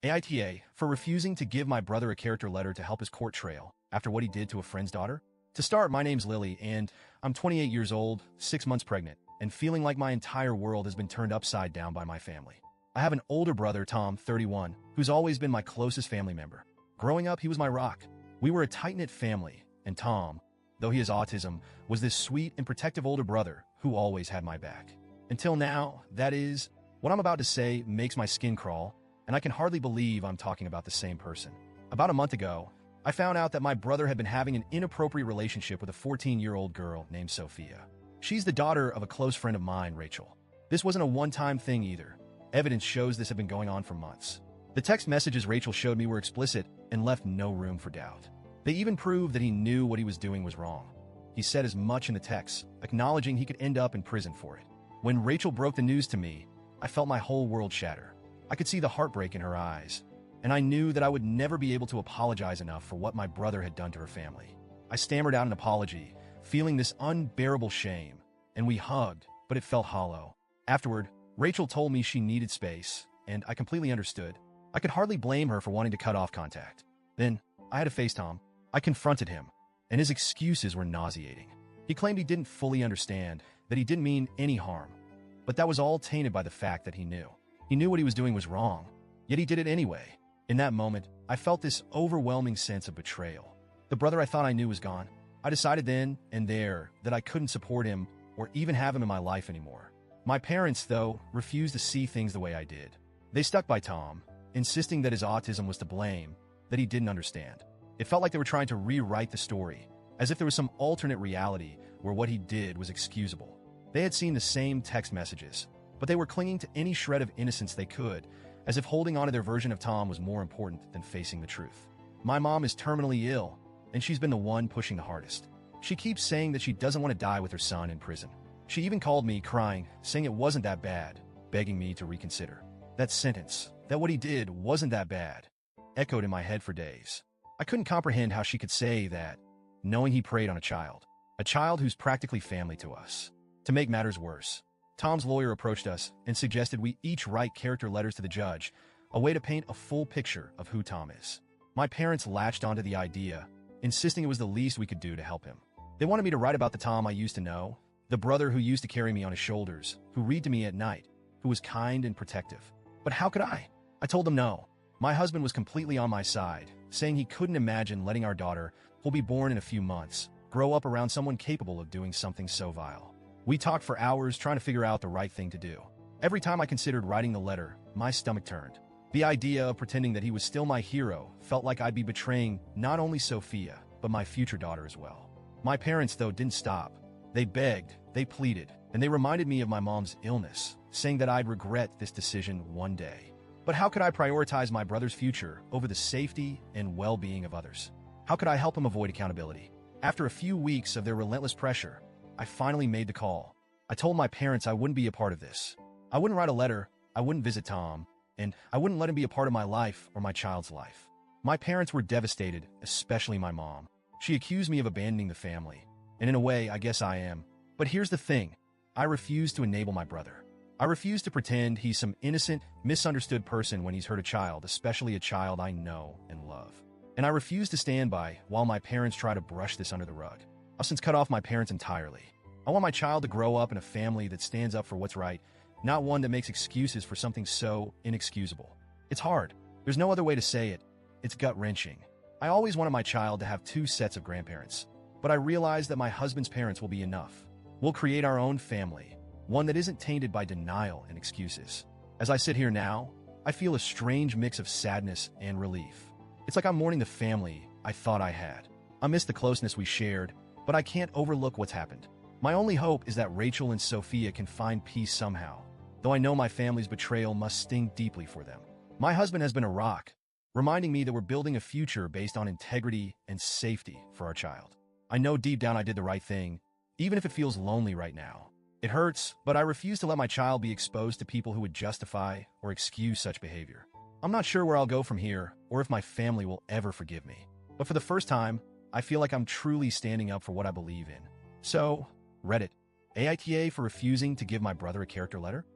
AITA for refusing to give my brother a character letter to help his court trail after what he did to a friend's daughter. To start, my name's Lily, and I'm 28 years old, 6 months pregnant, and feeling like my entire world has been turned upside down by my family. I have an older brother, Tom, 31, who's always been my closest family member. Growing up, he was my rock. We were a tight-knit family, and Tom, though he has autism, was this sweet and protective older brother who always had my back. Until now, that is, what I'm about to say makes my skin crawl, and I can hardly believe I'm talking about the same person. About a month ago, I found out that my brother had been having an inappropriate relationship with a 14-year-old girl named Sophia. She's the daughter of a close friend of mine, Rachel. This wasn't a one-time thing either. Evidence shows this had been going on for months. The text messages Rachel showed me were explicit and left no room for doubt. They even proved that he knew what he was doing was wrong. He said as much in the text, acknowledging he could end up in prison for it. When Rachel broke the news to me, I felt my whole world shatter. I could see the heartbreak in her eyes, and I knew that I would never be able to apologize enough for what my brother had done to her family. I stammered out an apology, feeling this unbearable shame, and we hugged, but it felt hollow. Afterward, Rachel told me she needed space, and I completely understood. I could hardly blame her for wanting to cut off contact. Then, I had to face Tom. I confronted him, and his excuses were nauseating. He claimed he didn't fully understand, that he didn't mean any harm. But that was all tainted by the fact that he knew. He knew what he was doing was wrong, yet he did it anyway. In that moment, I felt this overwhelming sense of betrayal. The brother I thought I knew was gone. I decided then and there that I couldn't support him or even have him in my life anymore. My parents, though, refused to see things the way I did. They stuck by Tom, insisting that his autism was to blame, that he didn't understand. It felt like they were trying to rewrite the story, as if there was some alternate reality where what he did was excusable. They had seen the same text messages, but they were clinging to any shred of innocence they could, as if holding on to their version of Tom was more important than facing the truth. My mom is terminally ill, and she's been the one pushing the hardest. She keeps saying that she doesn't want to die with her son in prison. She even called me, crying, saying it wasn't that bad, begging me to reconsider. That sentence, that what he did wasn't that bad, echoed in my head for days. I couldn't comprehend how she could say that, knowing he preyed on a child who's practically family to us. To make matters worse, Tom's lawyer approached us and suggested we each write character letters to the judge, a way to paint a full picture of who Tom is. My parents latched onto the idea, insisting it was the least we could do to help him. They wanted me to write about the Tom I used to know, the brother who used to carry me on his shoulders, who read to me at night, who was kind and protective. But how could I? I told them no. My husband was completely on my side, saying he couldn't imagine letting our daughter, who'll be born in a few months, grow up around someone capable of doing something so vile. We talked for hours trying to figure out the right thing to do. Every time I considered writing the letter, my stomach turned. The idea of pretending that he was still my hero felt like I'd be betraying not only Sophia, but my future daughter as well. My parents, though, didn't stop. They begged, they pleaded, and they reminded me of my mom's illness, saying that I'd regret this decision one day. But how could I prioritize my brother's future over the safety and well-being of others? How could I help him avoid accountability? After a few weeks of their relentless pressure, I finally made the call. I told my parents I wouldn't be a part of this. I wouldn't write a letter, I wouldn't visit Tom, and I wouldn't let him be a part of my life or my child's life. My parents were devastated, especially my mom. She accused me of abandoning the family, and in a way, I guess I am. But here's the thing. I refuse to enable my brother. I refuse to pretend he's some innocent, misunderstood person when he's hurt a child, especially a child I know and love. And I refuse to stand by while my parents try to brush this under the rug. I've since cut off my parents entirely. I want my child to grow up in a family that stands up for what's right, not one that makes excuses for something so inexcusable. It's hard. There's no other way to say it. It's gut-wrenching. I always wanted my child to have 2 sets of grandparents, but I realized that my husband's parents will be enough. We'll create our own family, one that isn't tainted by denial and excuses. As I sit here now, I feel a strange mix of sadness and relief. It's like I'm mourning the family I thought I had. I miss the closeness we shared, but I can't overlook what's happened. My only hope is that Rachel and Sophia can find peace somehow, though I know my family's betrayal must sting deeply for them. My husband has been a rock, reminding me that we're building a future based on integrity and safety for our child. I know deep down I did the right thing, even if it feels lonely right now. It hurts, but I refuse to let my child be exposed to people who would justify or excuse such behavior. I'm not sure where I'll go from here, or if my family will ever forgive me. But for the first time, I feel like I'm truly standing up for what I believe in. So, Reddit, AITA for refusing to give my brother a character letter?